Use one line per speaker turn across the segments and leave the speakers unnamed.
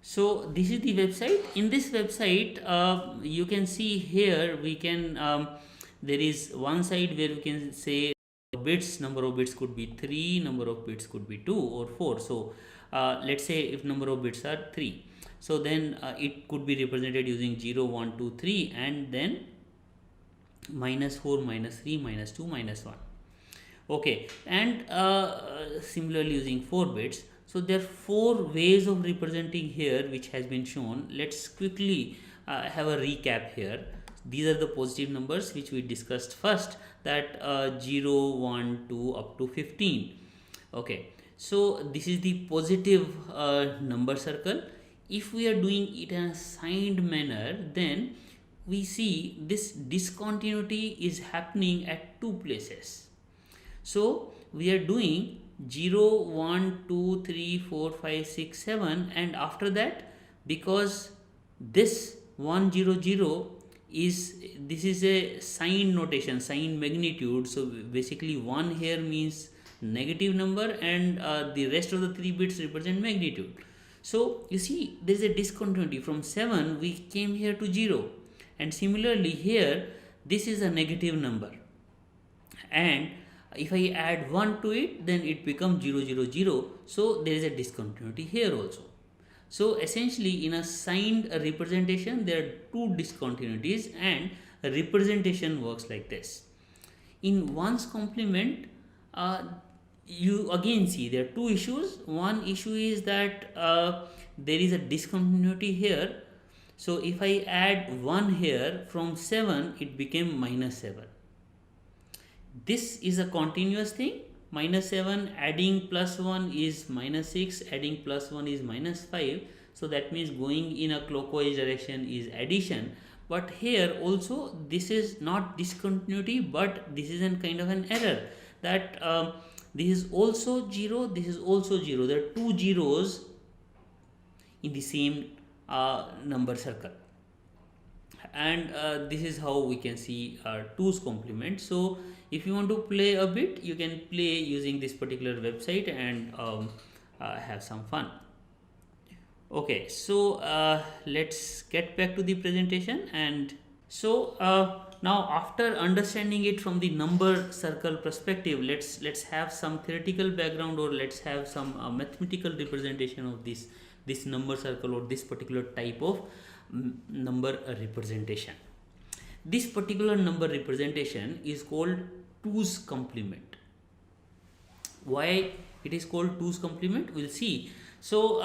So this is the website. In this website, you can see here we can there is one side where we can say bits, number of bits could be 3, number of bits could be 2 or 4. So let's say if number of bits are 3, so then it could be represented using 0, 1, 2, 3, and then minus 4, minus 3, minus 2, minus 1. Okay, and similarly using 4 bits. So there are 4 ways of representing here which has been shown. Let's quickly have a recap here. These are the positive numbers which we discussed first, that 0, 1, 2 up to 15. Okay, so this is the positive number circle. If we are doing it in a signed manner, then we see this discontinuity is happening at 2 places. So we are doing 0, 1, 2, 3, 4, 5, 6, 7, and after that, because this 1, 0, 0 is, this is a sign notation, sign magnitude. So basically 1 here means negative number, and the rest of the 3 bits represent magnitude. So you see there is a discontinuity. From 7 we came here to 0, and similarly here this is a negative number, and if I add 1 to it, then it becomes 0, 0, 0. So there is a discontinuity here also. So essentially in a signed representation there are 2 discontinuities, and a representation works like this. In 1's complement, you again see there are 2 issues. One issue is that there is a discontinuity here. So if I add 1 here, from 7 it became minus 7. This is a continuous thing. Minus 7 adding plus 1 is minus 6, adding plus 1 is minus 5. So that means going in a clockwise direction is addition. But here also this is not discontinuity, but this is a kind of an error, that this is also 0, this is also 0. There are 2 zeros in the same number circle, and this is how we can see 2's complement. So if you want to play a bit, you can play using this particular website and have some fun. Okay, so let's get back to the presentation. And so now after understanding it from the number circle perspective, let's have some theoretical background, or let's have some mathematical representation of this number circle, or this particular type of number representation. This particular number representation is called 2's complement. Why it is called 2's complement, we'll see. So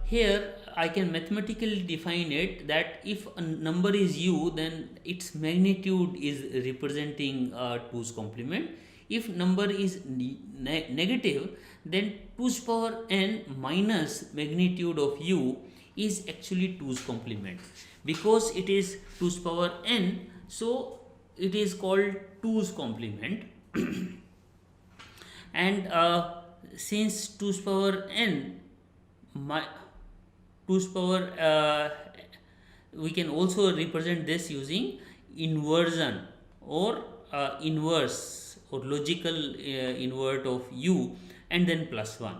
here I can mathematically define it, that if a number is u, then its magnitude is representing 2's complement. If number is negative, then 2's power n minus magnitude of u is actually 2's complement. Because it is 2's power n, so it is called 2's complement. And since 2's power n, 2's power, we can also represent this using inversion, or inverse, or logical invert of u, and then plus 1.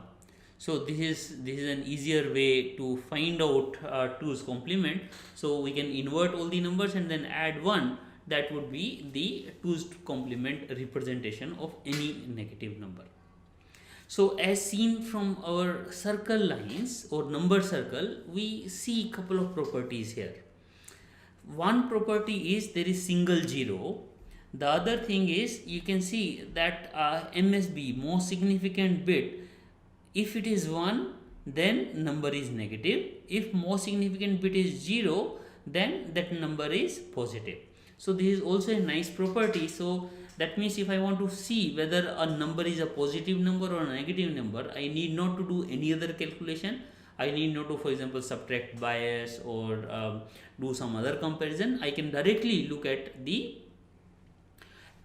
So this is an easier way to find out 2's complement. So we can invert all the numbers and then add 1. That would be the 2's complement representation of any negative number. So as seen from our circle lines or number circle, we see couple of properties here. One property is there is single 0. The other thing is, you can see that MSB, most significant bit, if it is 1, then number is negative. If most significant bit is 0, then that number is positive. So this is also a nice property. So that means if I want to see whether a number is a positive number or a negative number, I need not to do any other calculation. I need not to, for example, subtract bias or do some other comparison. I can directly look at the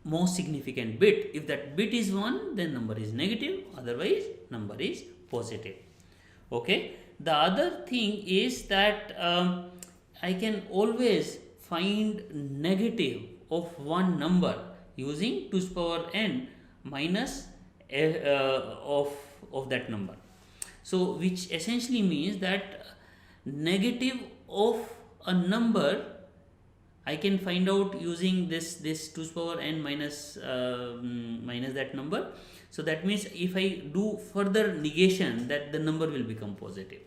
most significant bit. If that bit is 1, then number is negative, otherwise number is positive. Okay, the other thing is that I can always find negative of one number using 2's power n minus of that number. So which essentially means that negative of a number I can find out using this 2 power n minus minus that number. So that means if I do further negation, that the number will become positive.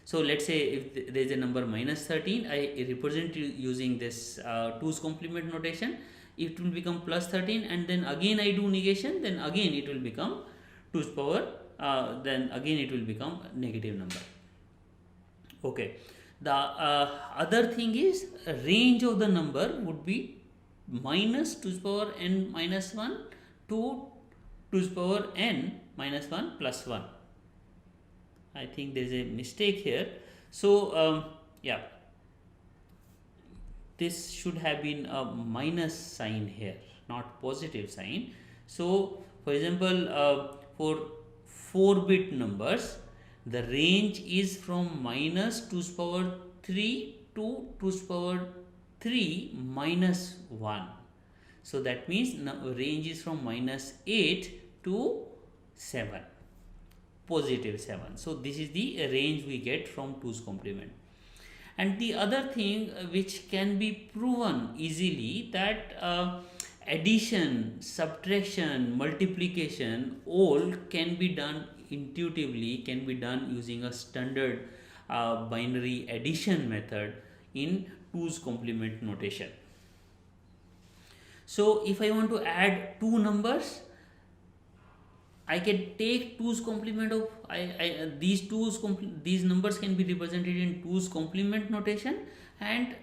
So let's say if there is a number minus 13, I represent using this 2's complement notation. It will become plus 13, and then again I do negation, then again it will become 2's power, then again it will become negative number. Okay. The other thing is range of the number would be minus 2's power n minus 1 to 2's power n minus 1 plus 1. I think there is a mistake here. So yeah, this should have been a minus sign here, not positive sign. So for example, for 4-bit numbers, the range is from minus 2's power 3 to 2's power 3 minus 1. So that means range is from minus 8 to 7, positive 7. So this is the range we get from 2's complement. And the other thing which can be proven easily, that addition, subtraction, multiplication all can be done intuitively, can be done using a standard binary addition method in 2's complement notation. So if I want to add two numbers, I can take 2's complement of these numbers can be represented in 2's complement notation, and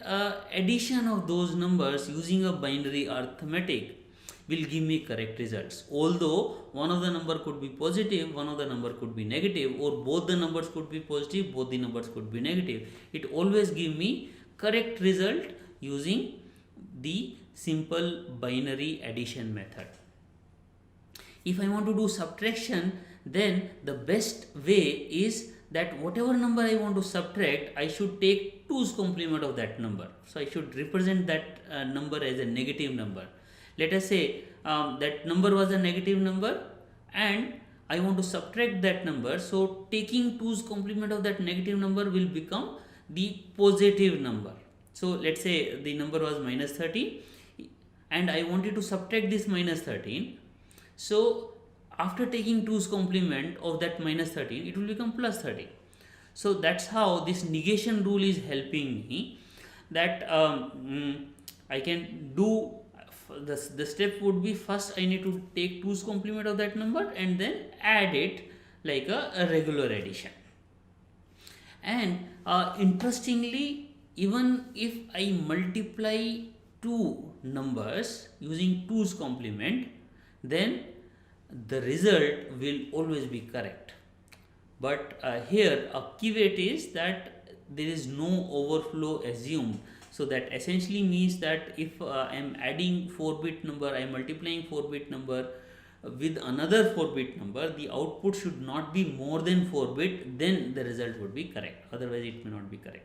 addition of those numbers using a binary arithmetic will give me correct results. Although one of the number could be positive, one of the number could be negative, or both the numbers could be positive, both the numbers could be negative, it always give me correct result using the simple binary addition method. If I want to do subtraction, then the best way is that whatever number I want to subtract, I should take 2's complement of that number. So I should represent that number as a negative number. Let us say that number was a negative number and I want to subtract that number. So taking 2's complement of that negative number will become the positive number. So let's say the number was minus 13 and I wanted to subtract this minus 13. So after taking 2's complement of that minus 13, it will become plus 13. So that's how this negation rule is helping me, that I can do the step would be, first I need to take 2's complement of that number and then add it like a regular addition. And interestingly, even if I multiply two numbers using 2's complement, then the result will always be correct. But here a caveat is that there is no overflow assumed. So that essentially means that if I am adding 4-bit number, I am multiplying 4-bit number with another 4-bit number, the output should not be more than 4-bit, then the result would be correct. Otherwise it may not be correct.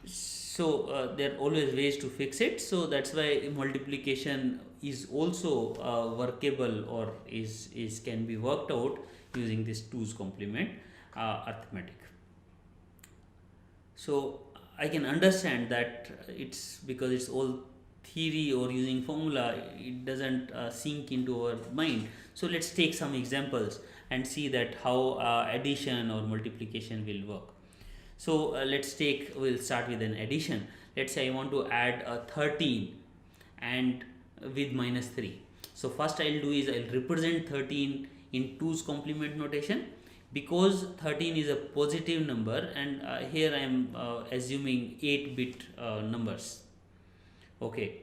So there are always ways to fix it. So that's why multiplication is also workable, or is can be worked out using this 2's complement arithmetic. So I can understand that it's because it's all theory or using formula, it doesn't sink into our mind. So let's take some examples and see that how addition or multiplication will work. So we'll start with an addition. Let's say I want to add 13 and with minus 3. So first I'll do is I'll represent 13 in 2's complement notation, because 13 is a positive number, and here I am assuming 8-bit numbers. Okay,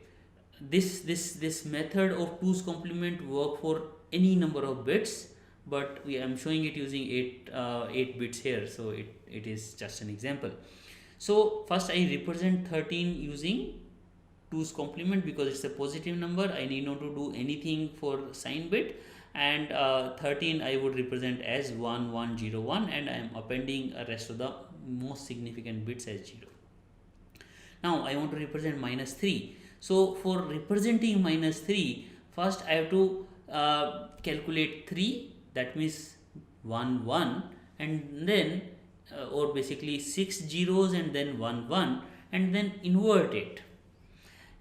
this method of 2's complement work for any number of bits, but I am showing it using 8 bits here, so it is just an example. So first I represent 13 using 2's complement because it's a positive number. I need not to do anything for sign bit, and 13 I would represent as 1 1 0 1, and I am appending the rest of the most significant bits as 0. Now I want to represent minus 3. So for representing minus 3, first I have to calculate 3, that means 1 1, and then or basically 6 zeros and then 1 1, and then invert it.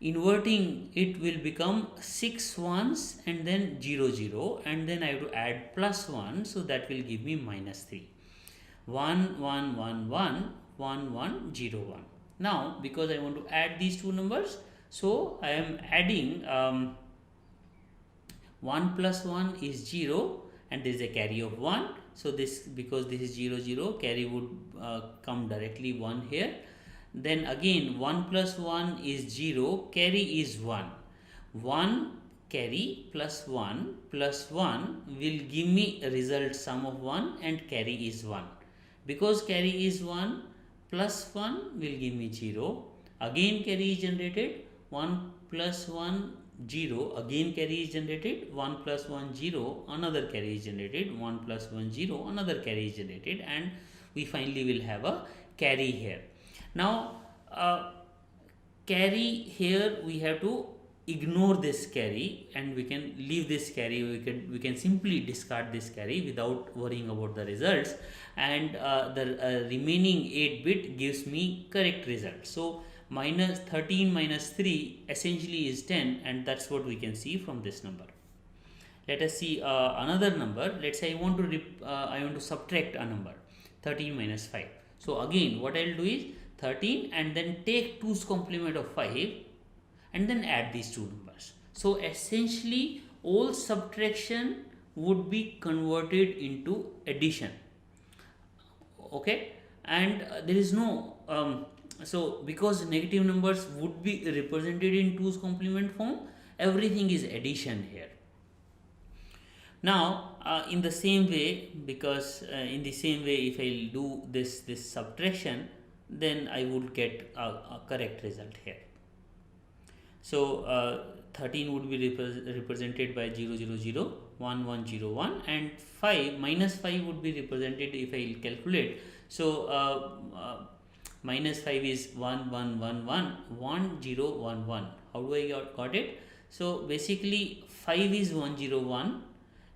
Inverting it will become 6 ones and then 0 0, and then I have to add plus 1, so that will give me minus 3. 1 1 1 1 1 1 0 1. Now because I want to add these two numbers, so I am adding 1 plus 1 is 0 and there is a carry of 1. So this, because this is 0 0, carry would come directly 1 here. Then again 1 plus 1 is 0, carry is 1. 1 carry plus 1 will give me a result sum of 1 and carry is 1. Because carry is 1, plus 1 will give me 0. Again carry is generated, 1 plus 1 0, again carry is generated, 1 plus 1 0, another carry is generated, 1 plus 1 0, another carry is generated, and we finally will have a carry here. Now carry here, we have to ignore this carry and we can leave this carry. We can simply discard this carry without worrying about the results, and the remaining 8 bit gives me correct result. So minus 13 minus 3 essentially is 10, and that's what we can see from this number. Let us see another number. Let's say I want to subtract a number, 13 minus 5. So again what I will do is 13 and then take 2's complement of 5 and then add these two numbers. So essentially all subtraction would be converted into addition. Okay, and there is no so because negative numbers would be represented in 2's complement form, everything is addition here. Now in the same way, because in the same way if I do this subtraction, then I would get a correct result here. So 13 would be represented by 0 0 0, 1 1 0 1, and 5 minus 5 would be represented if I will calculate. So minus 5 is 1 1 1 1 1 0 1 1. How do I got it? So basically 5 is 1 0 1.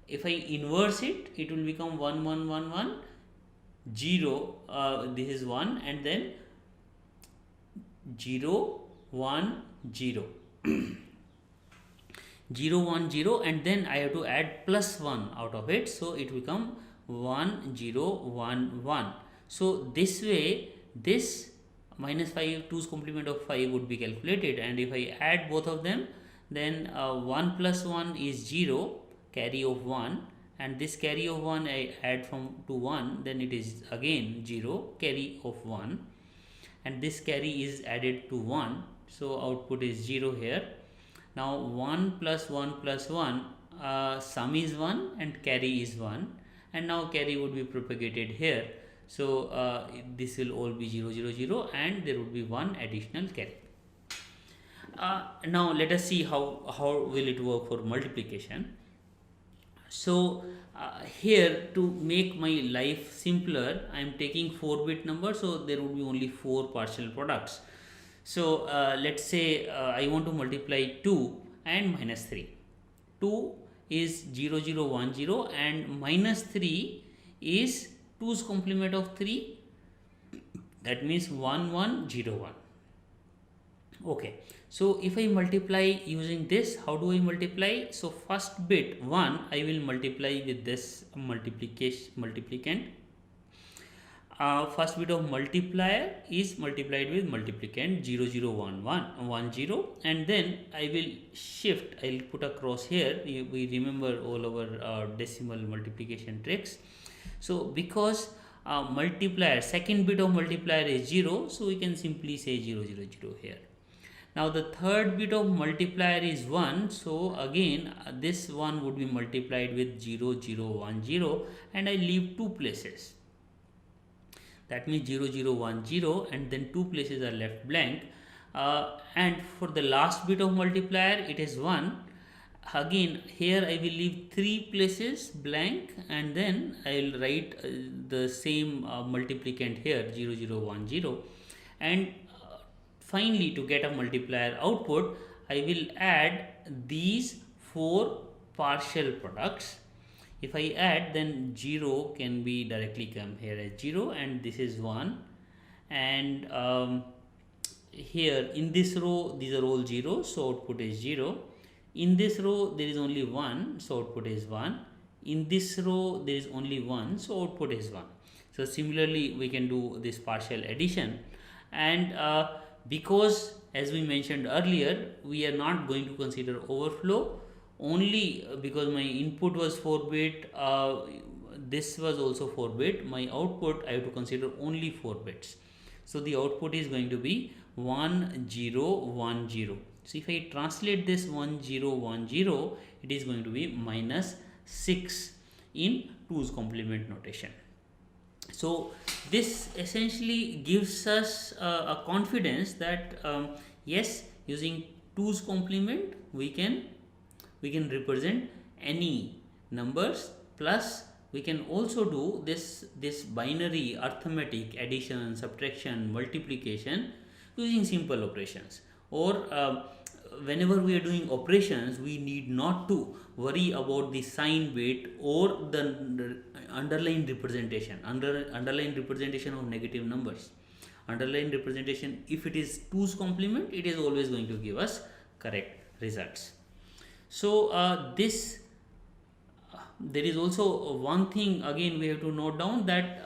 If I inverse it, it will become 1 1 1 1 0. This is 1 and then 0 1 0 0 1 0, and then I have to add plus 1 out of it, so it become 1 0 1 1. So this way this minus 5, 2's complement of 5 would be calculated, and if I add both of them, then 1 plus 1 is 0, carry of 1, and this carry of 1 I add from to 1, then it is again 0, carry of 1, and this carry is added to 1, so output is 0 here. Now 1 plus 1 plus 1, sum is 1 and carry is 1, and now carry would be propagated here. So this will all be 0 0 0 and there would be one additional carry. Now let us see how will it work for multiplication. So here, to make my life simpler, I am taking 4-bit number, so there would be only 4 partial products. So let's say I want to multiply 2 and minus 3. 2 is 0 0 1 0 and minus 3 is 2's complement of 3, that means 1 1 0 1. Okay, so if I multiply using this, how do I multiply? So first bit 1 I will multiply with this multiplicand. First bit of multiplier is multiplied with multiplicand 0 0 1 1 1 0, and then I will shift, I will put a cross here. We remember all our decimal multiplication tricks. So because multiplier, second bit of multiplier is 0, so we can simply say 0 0 0 here. Now the third bit of multiplier is 1, so again this one would be multiplied with 0 0 1 0, and I leave 2 places. That means 0 0 1 0, and then 2 places are left blank. And for the last bit of multiplier, it is 1. Again here I will leave 3 places blank, and then I will write the same multiplicand here 0 0 1 0, and finally to get a multiplier output I will add these 4 partial products If I add, then 0 can be directly come here as 0, and this is 1. And here in this row these are all 0, so output is 0. In this row there is only 1, so output is 1. In this row there is only 1, so output is 1. So similarly we can do this partial addition. And because as we mentioned earlier, we are not going to consider overflow, only because my input was 4-bit, this was also 4-bit, my output I have to consider only 4 bits. So the output is going to be 1 0 1 0. So if I translate this 1 0 1 0, it is going to be minus 6 in 2's complement notation. So this essentially gives us a confidence that yes, using 2's complement we can represent any numbers, plus we can also do this binary arithmetic addition, subtraction, multiplication using simple operations. Or whenever we are doing operations, we need not to worry about the sign bit or the underlying representation, underlying representation of negative numbers. Underlying representation, if it is 2's complement, it is always going to give us correct results. So there is also one thing again we have to note down, that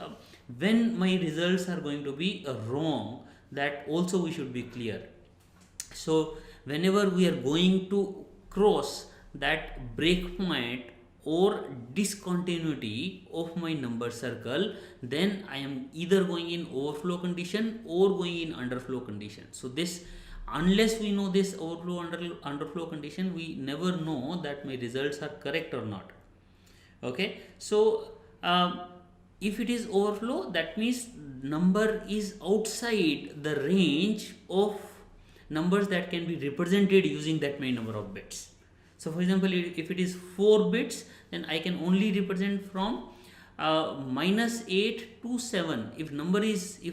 when my results are going to be wrong, that also we should be clear. So whenever we are going to cross that breakpoint or discontinuity of my number circle, then I am either going in overflow condition or going in underflow condition. So this, unless we know this overflow underflow condition, we never know that my results are correct or not. Okay, so if it is overflow, that means number is outside the range of numbers that can be represented using that many number of bits. So for example, if it is 4 bits, then I can only represent from minus 8 to 7. If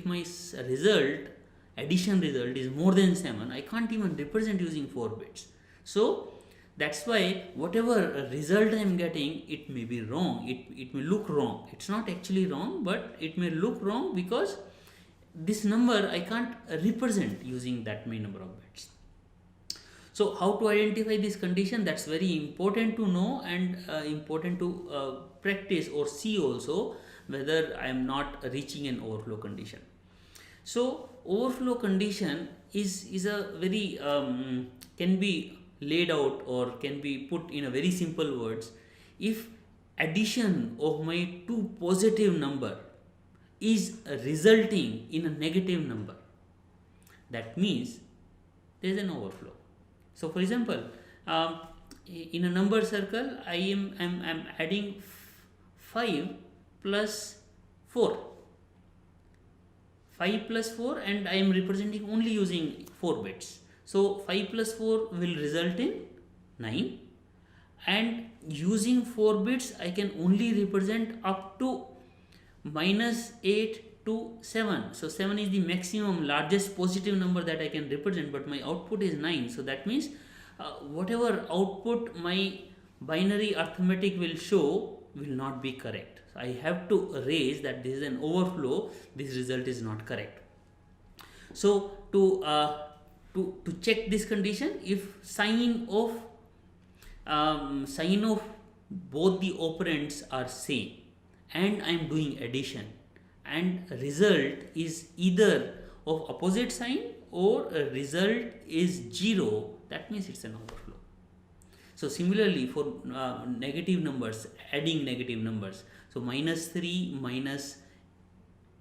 my result, addition result is more than 7, I can't even represent using 4 bits. So that's why whatever result I am getting, it may be wrong, it may look wrong. It's not actually wrong, but it may look wrong because this number I can't represent using that many number of bits. So how to identify this condition, that's very important to know, and important to practice or see also whether I am not reaching an overflow condition. So overflow condition is a very can be laid out or can be put in a very simple words. If addition of my two positive number is resulting in a negative number, that means there is an overflow. So for example, in a number circle, I am adding 5 plus 4. 5 plus 4, and I am representing only using 4 bits. So 5 plus 4 will result in 9, and using 4 bits I can only represent up to minus 8 to 7. So 7 is the maximum largest positive number that I can represent, but my output is 9. So that means whatever output my binary arithmetic will show will not be correct. So I have to raise that this is an overflow, this result is not correct. So to check this condition, if sign of both the operands are same and I am doing addition and result is either of opposite sign or a result is 0, that means it's an overflow. So similarly for negative numbers, adding negative numbers, so minus 3 minus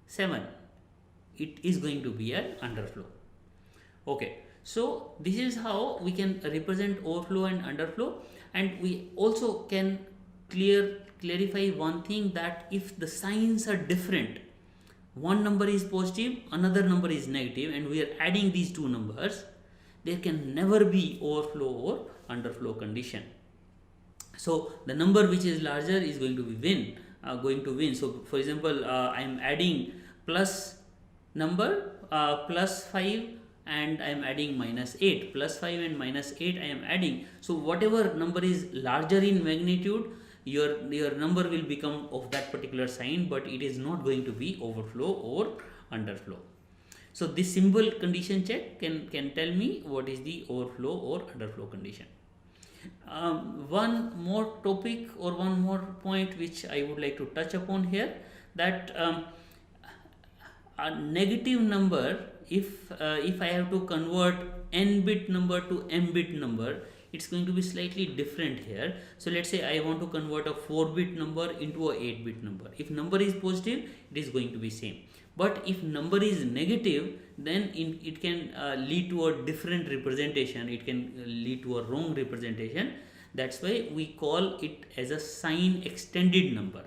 7, it is going to be an underflow. Okay, so this is how we can represent overflow and underflow. And we also can clarify one thing, that if the signs are different, one number is positive, another number is negative, and we are adding these two numbers, there can never be overflow or underflow condition. So the number which is larger is going to be win. So for example, I am adding plus number plus 5 and I am adding minus 8, plus 5 and minus 8 I am adding. So whatever number is larger in magnitude your number will become of that particular sign, but it is not going to be overflow or underflow. So this symbol condition check can tell me what is the overflow or underflow condition. One more topic or one more point which I would like to touch upon here, that a negative number, if I have to convert n bit number to m bit number, it's going to be slightly different here. So let's say I want to convert a 4-bit number into a 8-bit number. If number is positive, it is going to be same, but if number is negative, then it can lead to a different representation, it can lead to a wrong representation. That's why we call it as a sign extended number.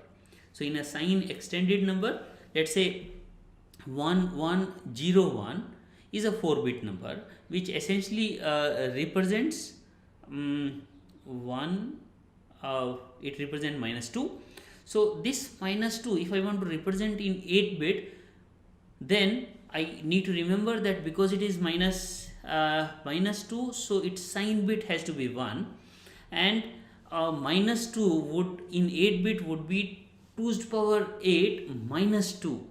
So in a sign extended number, let's say 1101 is a 4-bit number, which essentially represents 1, it represents -2. So this -2, if I want to represent in 8-bit, then I need to remember that because it is -2, so its sign bit has to be 1, and -2 would in 8-bit would be 2 to the power 8 minus 2.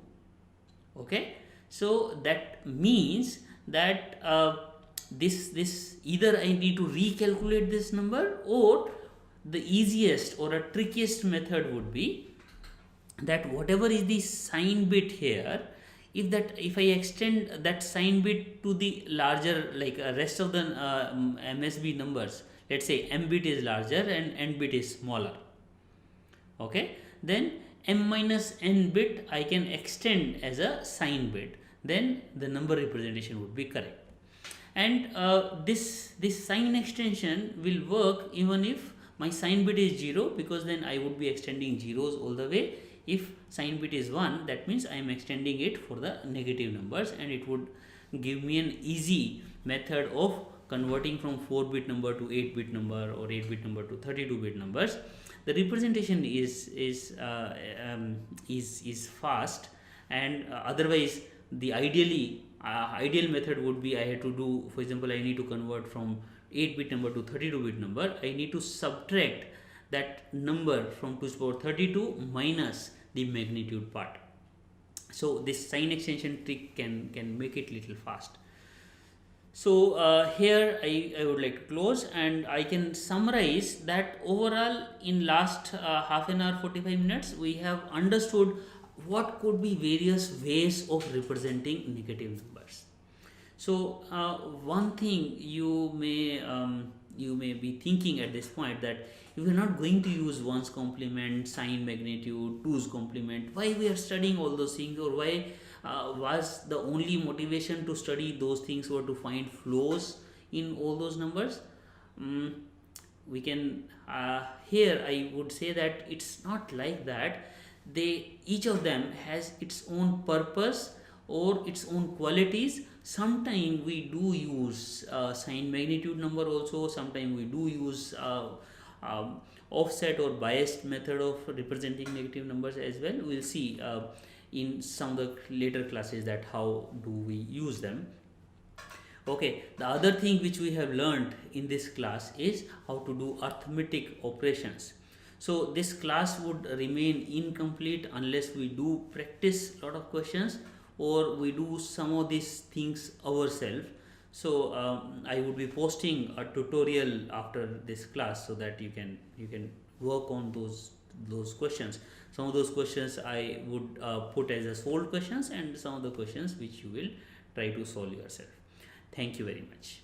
Okay, so that means that this either I need to recalculate this number, or the easiest or a trickiest method would be that whatever is the sign bit here, if I extend that sign bit to the larger, like rest of the MSB numbers, let's say m bit is larger and n bit is smaller, okay, then m minus n bit I can extend as a sign bit, then the number representation would be correct. And this sign extension will work even if my sign bit is 0, because then I would be extending zeros all the way. If sign bit is 1, that means I am extending it for the negative numbers, and it would give me an easy method of converting from 4-bit number to 8-bit number, or 8-bit number to 32-bit numbers. The representation is fast, and otherwise the ideal method would be I had to do, for example, I need to convert from 8-bit number to 32-bit number. I need to subtract that number from 2 to the power 32 minus the magnitude part. So this sign extension trick can make it little fast. So here I would like to close, and I can summarize that overall in last half an hour 45 minutes we have understood what could be various ways of representing negative numbers. So one thing you may be thinking at this point, that if we are not going to use 1's complement, sign magnitude, 2's complement, why we are studying all those things, or why was the only motivation to study those things were to find flows in all those numbers? We can here I would say that it's not like that. Each of them has its own purpose or its own qualities. Sometimes we do use sign magnitude number also, sometimes we do use offset or biased method of representing negative numbers as well. We'll see in some of the later classes that how do we use them. Okay, the other thing which we have learned in this class is how to do arithmetic operations. So this class would remain incomplete unless we do practice a lot of questions, or we do some of these things ourselves. So I would be posting a tutorial after this class, so that you can work on those questions. Some of those questions I would put as a solved questions, and some of the questions which you will try to solve yourself. Thank you very much.